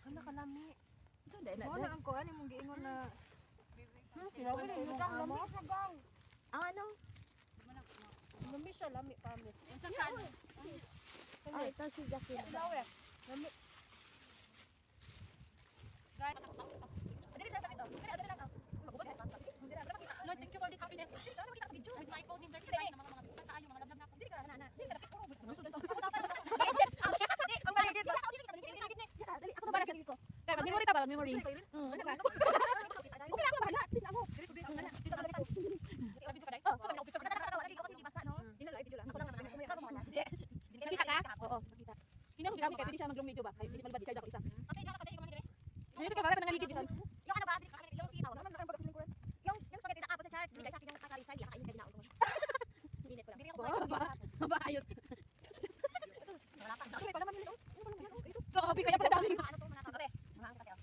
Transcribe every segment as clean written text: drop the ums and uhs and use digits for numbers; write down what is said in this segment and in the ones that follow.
Hala kalami. So dai na. Mo na ang kuan imong giingon na Kinawa Wala, ni yung mo. lami sa gang. Ang ano? Lami siya, lami pamis. Unsa kan? Ay, ito si Jackie. Dawe. Lami. Guys, dili lang dito. Dili lang. Lord, thank you for this happiness. With my closing birthday guys, mga tayo, mga lablab na ako. Dili ka na. Dili ka na. Ang maligid. Ako na para sa dito. Kaya mag-memory ta ba? Mag-memory. Okay na ako bahala. Please ako. Dito ka lang. Video ka dai. Oh, sabi ko picture ka. Wala kasi di basa no. Ina lang video lang. Ako lang naman. Sabi mo na. Nakita ka? Oo, nakita. Hindi ako gamit kaya pwede siya mag-long video ba? Kaya hindi malbad, charge ako isa. Okay, na nakatay ko man dire. Ngayon ka para nangaligid dito. Yung ano ba? Yung sitaw. Yung spaghetti na apple sa Charles. Bigay sa akin yung akarisay. Kakainin ka din ako. Init ko lang. Dili ako. Ba, ayos. Wala pa. Dili pa naman nila. Grabe, kaya pala dami. Ano to mga kapatid? Mga kapatid.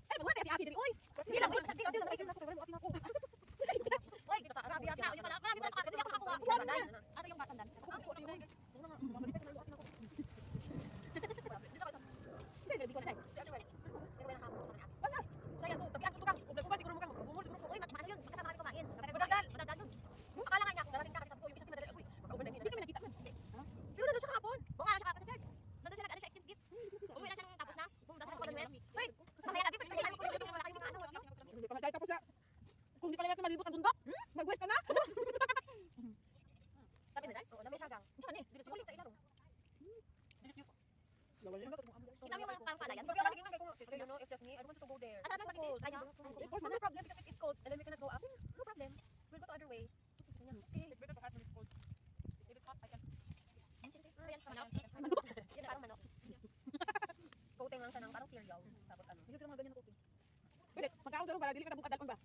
Ay, magwala tayo ati diri. Uy, Di lang, sa dito, dito, dito. Oy, dito sa Arabia na. Oy, marami sa kapatid ako kakuha. Ano yung batandan? hindi ko na. Saya to, tabian ko tukang. Ublag uban siguro mo kang bumul siguro ko. Oy, maano yun? Makasama ko kumain. Madadal yun. Akala nga niya kung darating ka kasi sabi ko yung isa pinadala. Uy, mag-uban na Hindi kami nakita man. pero nandun siya kahapon. Oo nga, siya kahapon sa church. Nandun siya nag-ano siya exchange gift. Umuwi na siyang tapos na. Pumunta siya sa Cotton West. Uy, kaya lagi pagpilihan ko yung gusto mo malaki yung ano. Hindi pa nagkaya tapos na. Kung di pala natin malibot ang bundok, mag-west ka na. Sabi na dahil? Oo, na may siya gang. Kulit sa ilaro. Kita yung mga parang palayan. Pag yung naging kung you know, it's just me, I don't want to go there. At sabi ko, kaya, no problem because it's cold and then we cannot go up. No problem. We'll go to other way. Okay. It's better to have when it's cold. If it's hot, I can. Ayan, manok. Yan, parang manok. Coating lang siya ng parang cereal. Tapos ano. Hindi ko mga ganyan na cooking. Pwede, magkaon daw para dili ka na bukad ba?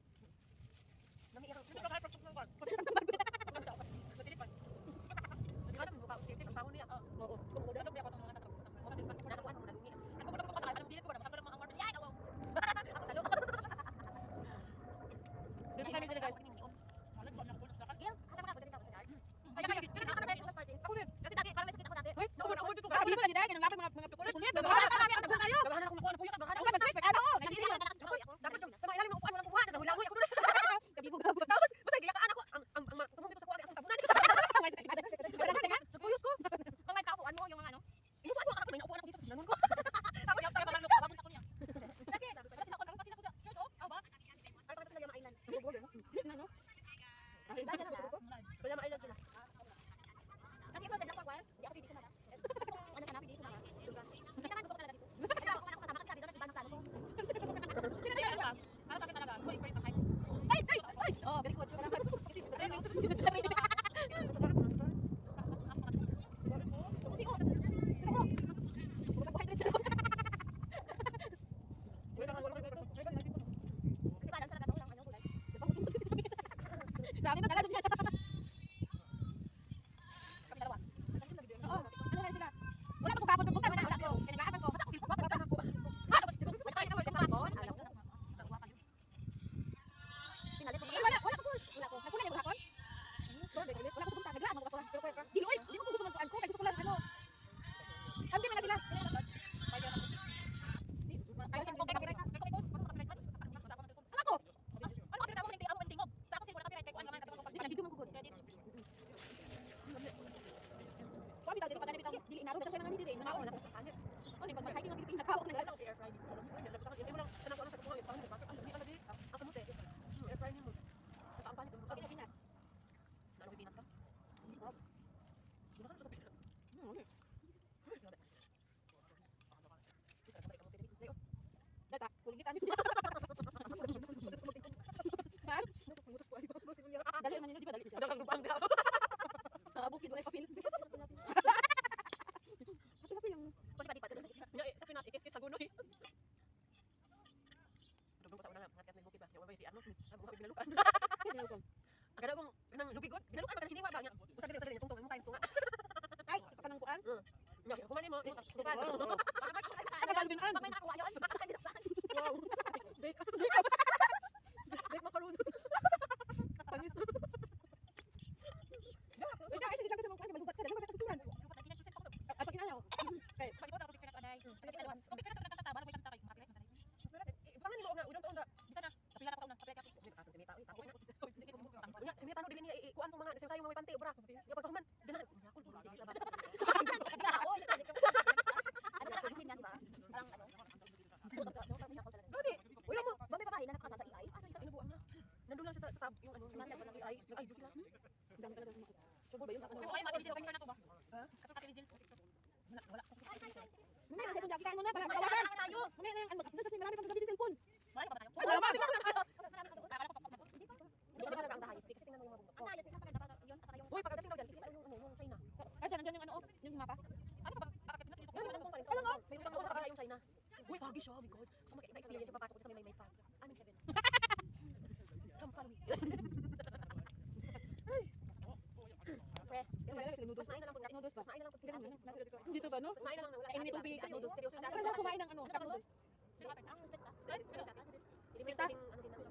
Namiirang. Hindi ka kahit pagpapag ng bag. Matilit pa. Alam mo, kasi ang bangon niya. Oo. Kung ano niya ako itong mga tatapos. Nakakuha mo na lungi. Ako ko lang anong bilit ko ba? Masako lang mga order. Yan, awaw. Ako salo. Dito kami dito guys. Malag ba na ko sa kagil? Hata mga pagdating ako sa guards. Ay, kaya dito ka sa isang party. Ako din. Kasi dati para may sakit ako dati. Hoy, ako dito. Grabe ba nila ginang lapit mga kulit. Marami ako tayo. Nagahan ako makuha ng puyo sa mga Ano? Kasi hindi ako nakasakay ako. Dapat sa mga ilalim ng upuan walang kuha. Nagahulangoy ako doon. Kabibo gabo. Tapos, basta gilakaan ako. Ang tumong dito sa kuha akong tabunan. Nagpuyos ko. Kung may kaupuan mo yung mga ano. Inupuan mo ako. May naupuan ako dito sa sinanon ko. Tapos yung mga lupa bago sa kunya. Lagi. Kasi ako lang kasi ako sa church. Oh, ba? Ay, pagkat sila Yama Island. Ano? Dahil na ba? Yama Island sila. Kasi ito sa Black Wild, di ako pwede sumama. Ano ka na, pwede sumama. Kita nga gusto ko talaga dito. Kaya ako kasama kasi sabi doon, nagtiba ng plano ko. Para sa akin talaga, good experience sa hike. Ay! Oh, very good. Di ba, lang talaga ito, lang ano, kulay. Grabe na talaga dyan. Kami dalawa. Oo. Ano na sila? Wala pa kung kapag pupunta. Wala ko. Kinagapan ko. Basta ako sila, bakit ako? Wala ko sa hapon. Nakuha pa yun. Pinalis ko. Wala ko. Wala ko. Nagkunan niya hapon? Wala ko pupunta. Naglaan ako. Dili, oy. Dili ko gusto magkuhan ko. Kaya gusto ko lang, ano. Handi mo na sila. Ayaw siya copyright. May copy-post. Ano copyright man? Ano ko? Ano copyright mo? Hindi ako tingog. Sa ako siguro copyright kay kuan naman katong Di ba, video man ko good. Kuha bitaw, dili pa ganit bitaw. Dili inaro bitaw sa mga diri. Mga ona. Oh, ni pag hiking ang Pilipinas nakaok na. Okay, pinat. Data, kulit kita. Dali man di ba dali siya. Sa bukid wala papel. Kasi papel yung Agad akong kanang lubigod, binalukan ba kanang hiniwa ba niya? Usa dili sa tungtong mo times tunga. ay, ito ka ng kuan. Nya, kumani mo, imo tukan. Ano galbin an? Pag may nakakuha yon, bakit binuksan? Wow. Bake macaron. Panis. Wala kasi dito sa mga kuan, malubat ka, dali ba ka tuturan. Lupa tayo kinag-present ako. Apa kinalaw? Okay. Pag-ipon ako picture na to aday. Si Mia tano dili niya ikuan tong mga sayo mga pante obra. Ya pagkahuman ganahan ko niya kul sige laban. Ano ka kasi nga, di ba? Parang ano? Gani. Uy mo. Bamay babae na nakapasa sa AI. Inubuan na. Nandun lang siya sa tab yung ano yung ay nag-ay sila. Dami talaga mga. Sure ba yun? Ay, makabisil okay na to ba? Ha? Makabisil. Wala. Mamaya na cellphone jacket mo na para makawalan. Mamaya na yung ano, kasi marami pang gagawin sa cellphone. Wala pa tayo. Wala ba? Sabi ka ang high speed kasi tingnan mo yung mga bundok. Asa yun, napakaganda pa yun at saka yung Uy, pagdating daw diyan, kita yung ano yung China. ay nandiyan yung ano, yung mapa. Ano ba? Kakapit na dito. Yan yung pa rin. Alam mo, may utang ako sa kabila yung China. Uy, foggy siya, oh my god. Gusto mo experience yung papasok ko sa may fog. I'm in heaven. Come follow me. Pre, pero wala kasi noodles. Mas main na lang po. Noodles ba? Mas main na lang po sila. Dito ba no? Mas main na lang na wala. Ay, hindi tubig. Seryoso na. Para lang kumain ng ano, cup noodles. Hindi mo pwedeng ano din namin.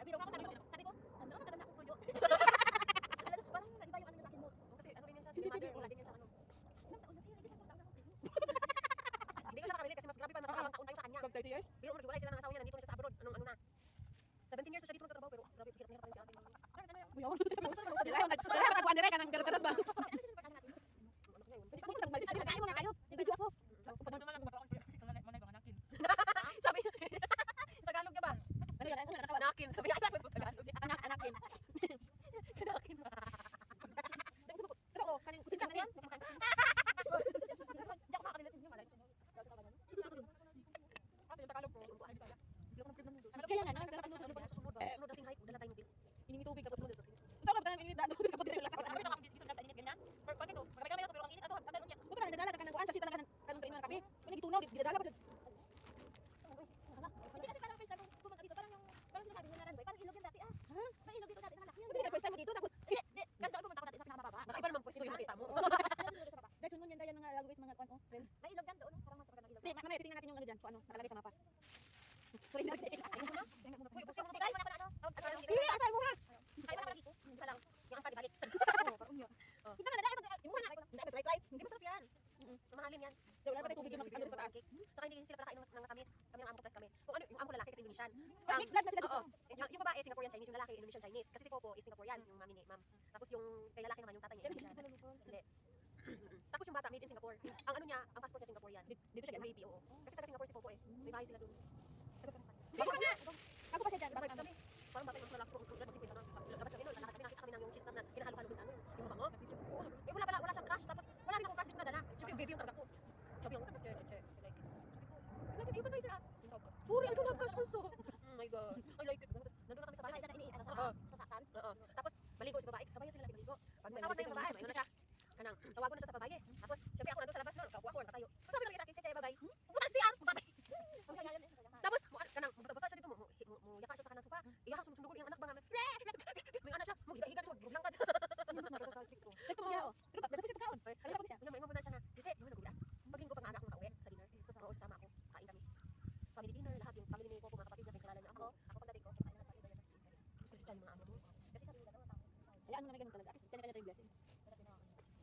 Pero ako sabi ko, ano, matanda ako tuyo. Parang nag-iba yung ano sa akin mo. Kasi ano rin yan siya, si mother, wala din yan siya ano. Ilang taon na kaya, nag-isang taon na ako. Hindi ko siya nakabili kasi mas grabe pa, mas maraming taon tayo sa kanya. Pag 30 years? Pero wala sila ng asawa niya, nandito na siya sa abroad. Anong ano na. 17 years na siya dito nagtatrabaho pero grabe, hirap na hirap pa rin si ate. Uyaw. Kailangan nagkuhan dire ka ng garot-garot ba? Ano ngayon? Pwede ko nagbalis. Kain mo na kayo. Nag-video ako. Ano naman lang ba ako siya? Manay bang anakin. Sabi, Tagalog niya ba? Ano yan? Ano nakatawa? Anakin, sabi niya, anak mo Tagalog. Anakin. Anakin ba? Pero ako, kaning putin lang yan. Hindi ako makakabili sa inyo, malay. Kasi yung Tagalog ko. Kaya nga, sarap ang Sunod ba? noodles. Susunod ba? Sunod nating hike, dala tayong bills. Iningi tubig tapos noodles. Ito ka ba tayo ininit noodles kapag relax ka. Kami na gusto sa init ganyan. Pero pati to, magkakay kami na to pero ang init ato, kamera niya. Huwag ka na nagdadala ka ng kuan kasi talaga kanang train mo ng kape. Kung nagitunaw, dinadala pa siya. Hindi kasi parang first time ko pumunta dito, parang sinasabi niya na Ranboy, parang ilog yan dati ah. Ha? May ilog dito dati, malaki yan. Hindi na first time mo dito tapos Ganda ako pumunta ko dati sa pinakamababa. Nakaiba naman pwesto yung makita mo. dahil sunod yan dahil mga language mga kuan oh, friend. May ilog yan doon, parang mas magandang ilog. Hindi, mamaya titingnan natin yung ano diyan, kung ano nakalagay sa mapa. Sorry na. Uy, ubos yung Kaya mo na pala ano? Hindi, asal mo ha. Kaya mo na pala dito. Isa lang. Yung angka, ibalik. Hindi na nadaya mag try. Hindi masarap yan. Mamahalin yan. Wala pa tayo tubig yung mag-ano sa taas. Saka hindi sila pala kain ng matamis. Kami ng amo plus kami. Kung ano, yung amo lalaki kasi Indonesian. Mixed blood na sila Oo. dito. Yung babae, Singaporean Chinese. Yung lalaki, Indonesian Chinese. Kasi si Popo is Singaporean, yung mami ni ma'am. Tapos yung kay lalaki naman, yung tatay niya Indonesian. Hindi. Tapos yung bata, made in Singapore. Ang ano niya, ang passport niya Singaporean. Dito siya Yung yan. baby, oo. Kasi taga Singapore si Popo eh. May bahay sila dun. Ako na. Ako pa siya dyan. Vibes kami. Parang bakit mas malaki kung labas na. Labas kami nun, lalakad kami, nakita kami ng yung cheese na kinahalo-halo dun sa ano. Yung mabango. Oo, sabi, eh wala siyang cash. Tapos wala rin akong cash, di ko nadala. Siyempre yung baby yung targa ko. Sabi ko, che. Sabi ko, I like it. You can buy sir ah. Sorry, I don't have cash also. Oh my god. I like it. Tapos nandun na kami sa bahay. Sa saksan. Oo. Tapos baligo si babae, sabay sila baligo. Pag natawag na yung babae, mayon na siya. Kanang tawagon na siya sa babae. Tapos syempre ako nandun sa labas noon, kakuha ko nakatayo. So sabi talaga sa akin, che, babay. Pumunta sa CR, babay. Tapos kanang bata siya dito mo yaka siya sa kanang sofa. Iya sunod sunod yung anak ba nga. May ana siya, mo higa mo buglangkad. Ito mo niya oh. Pero dapat siya pagkaon. Halika pa siya. May muna siya na, che, yung nagulas. Pag linggo pang aga ako makauwi sa dinner. Oo, sasama ako. Kain kami. Family dinner lahat yung family ni Popo mga kapatid niya, kilala niya ako. Ako pagdating ko, kain na tayo. Tapos Christian yung mga amo mo. Kasi sabi nila daw sa Hayaan mo na may ganun talaga. Kasi kanya-kanya tayong blessing.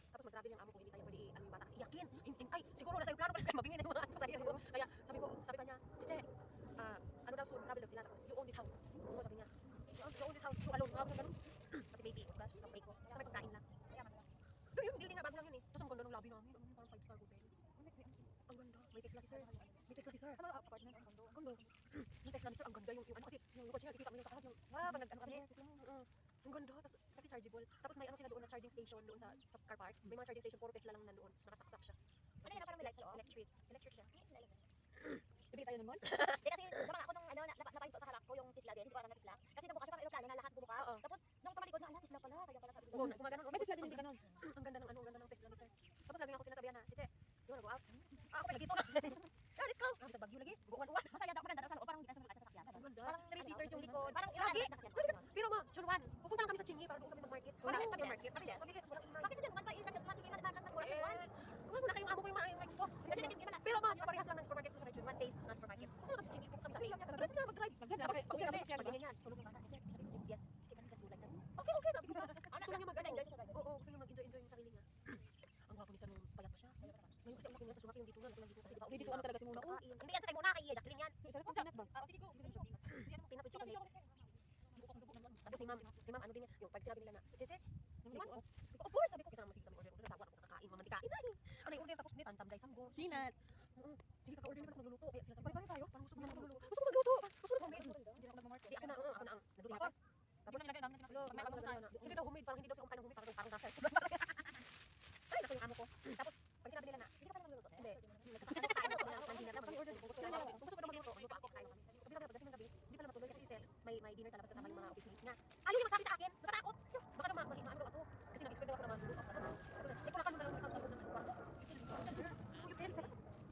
Tapos mag-travel yung amo ko, hindi tayo pwede ano yung bata kasi iyakin. Ay, siguro nasa aeroplano pala mabingin yung mga anak sa ko. Kaya sabi pa niya, Chiche, ano daw soon, travel daw sila. Tapos you own this house. Oo, sabi niya, you own this house, you alone. Sabi ganun. Pati baby, gosh, sa break ko. Kasi may pagkain lang. Pero yung building nga, bago lang yun eh. Tapos ang ganda ng lobby namin. Parang 5-star hotel. Ang ganda. May Tesla si sir. May Tesla si sir. ano apartment ang kondo. Ang ganda. Yung Tesla ni sir, ang ganda yung ano kasi yung kotse niya, nakikita mo yung kakahag yung wow, ang ganda kami. Ang ganda. Tapos kasi chargeable. Tapos may ano sila doon na charging station doon sa car park. May mga charging station, puro Tesla lang nandoon. Nakasaksak siya. Ano yun, parang may lights loob? Electric siya. Bibili tayo ng mall. Hindi kasi nabanga ako nung ano napahinto sa harap ko yung Tesla din, hindi ko alam na Tesla. Kasi nagbukas siya parang aeroplano na lahat bumukas. Oo. Tapos nung tumalikod na ala Tesla pala, kaya pala sabi ko. Oo, gumagano. May Tesla din hindi ganun. Ang ganda ng ano, ang ganda ng Tesla ni sir. Tapos lagi nga ako sinasabihan na, Chiche, you wanna go out? Okay, lagi to na. Yeah, let's go. Sa Baguio lagi. Bukuan-uwan. Masaya daw maganda daw sa loob, parang hindi na sumakay sa sasakyan. Ang ganda. Parang 3 seaters yung likod. Parang lagi. ilan na sasakyan. Pero ma, Chunwan, pupunta lang kami sa Chingy para doon kami mag-market. Sa market. Mabilis. Mabilis, walang ingay. Bakit sa Juan pa isa sa Chunwan na mas mura sa Juan? Huwag mo na kayong amo ko yung may gusto. Kasi hindi pala. Pero ma, kaparehas lang ng supermarket ko sa Chunwan. Taste na supermarket. Pupunta lang kami sa Chingy, pupunta kami sa Taste. Pwede na, mag-drive. Tapos Pag kami, siya pag ganyan, tulog ng bata. Chiche, sabi ko, yes. Chiche, just do like that. Okay, sabi ko ba? Gusto lang niya mag-ano. Enjoy siya sa drive. Oo, gusto niya mag-enjoy yung sarili niya. Ang gwapo ni sir nung payat pa siya. Ngayon kasi ang laki niya, tapos lumaki yung dito nga, dito kasi di ba? Hindi dito ano talaga si Muna. Oh, Kain. Hindi yan sa tayo muna, kay Jacqueline yan. sarap ng sinat ba? Sige ko. Pinapit siya kami. Sabi Tapos si ma'am, ano din yan, yung pag sinabi nila na, Cheche, iwan ko. Of course, sabi ko, kasi naman sige kami order. Nasawa ako kakain, mamantikain na eh. Ano yung order, tapos ulit, antam guys, samgo. Peanut. Sige, kaka-order naman ako magluluto. Kaya sila sabi, Pare-pare tayo. parang gusto mo naman magluluto. Gusto ko magluto. Gusto ko homemade. Hindi ako nagmamart. Di ako na ang nagluto ako. Tapos, Hindi ko nilagay namin. Hello, Pag may parang pagkakas na. Hindi daw homemade, parang hindi daw sila kumakain ng homemade, parang nasa. Ay, naku yung amo ko. Tapos, pag sinabi nila na, hindi ka pa nagluluto. Hindi. Nagkakain ako ng dinner lang. Kung gusto ko daw magluto, magluto ako, kakain ako. Sabi namin, pagdating ng gabi, hindi pa naman matuloy kasi si Sel, may dinner sa labas kasama yung mga office mates niya. Ayaw niya magsabi sa akin, natatakot. Baka naman, maano daw ako. Kasi nag-expect daw ako na mag-loot off na doon. Tapos, hindi ko lang kami dalawang sa loob ng kwarto.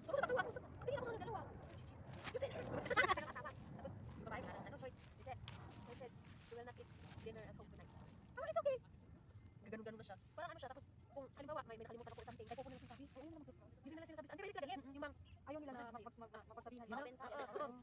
Tapos natawa ako, tingin ako sa dalawa. Tapos, yung babae, anong choice? Dice, so I said, we will not eat dinner at home tonight. Ah, it's okay. Gaganon-ganon na siya. Parang ano siya, tapos kung halimbawa may nakalimutan ako or something, ay kukunin na sinasabi. Oo, yun naman gusto. Hindi nila sinasabi. Ang galing sila galit. Yung mang, Ayaw nila na mapagsabihan.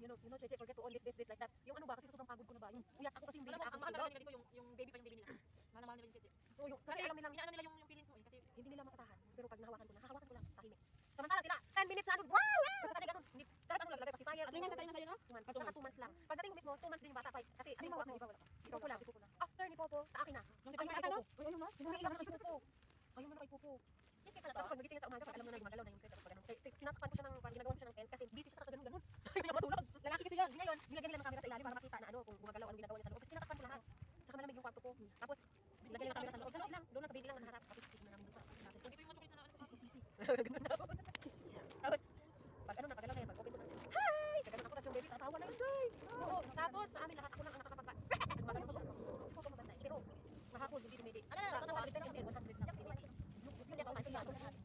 you know, Cheche, forget to on this, like that. Yung ano ba, kasi sobrang pagod ko na ba. Yung uyat ako kasi yung baby Alam mo, sa ang akin. mahal talaga nila dito yung baby pa yung baby nila. Mahal na mahal nila yung Cheche. Oo, kasi alam nilang Inaano nila yung feelings mo eh. Kasi hindi nila makatahan. Pero pag nahawakan ko na, hahawakan ko lang, tahimik. Samantala sila, 10 minutes na ano, wow! Ano ganun. Hindi, kahit ano lagay pacifier. Ano nga sa tayo na sa'yo, no? 2 months. Saka 2 months lang. Pagdating ko mismo, 2 months din yung bata. Kasi Hindi ako, mo ako. si Popo lang. After ni Popo, sa akin na. Nung Ayaw na kay Popo. Ayaw na. Umiiyak na kay Popo. Ayaw na kay Popo. Tapos pag nagising na sa umaga, pag alam mo na gumagalaw na yung pet, pag ganun. Tinatakpan ko siya ng, ginagawa ko siya ng tent kasi busy siya sa kaganon-ganon. Ayaw niya matulog. Lalaki kasi yun. Ngayon, nilagyan nila ng camera sa ilalim para makita na ano, kung gumagalaw, anong ginagawa niya sa loob. Kasi tinatakpan ko lahat. Tsaka malamig yung kwarto ko. Tapos, nilagyan nila ng camera sa loob. Sa loob lang, doon lang sa baby lang nakaharap. Tapos, tignan namin doon sa natin. kung dito yung mga chocolate na ano. Si. Ganun na ako. Tapos, pag ano na, pagalaw na yan, pag open ko na. Hi! Kaganon ako, tapos yung baby, tatawa na yun, hi! Oo, tapos sa amin lahat, ako lang ang nakakapagpa. Gumagano ko siya. Si Popo mabantay. Pero, mahapon, hindi dumidi. Ano na, Sa ano na, 110 100 na. Hindi ako kain.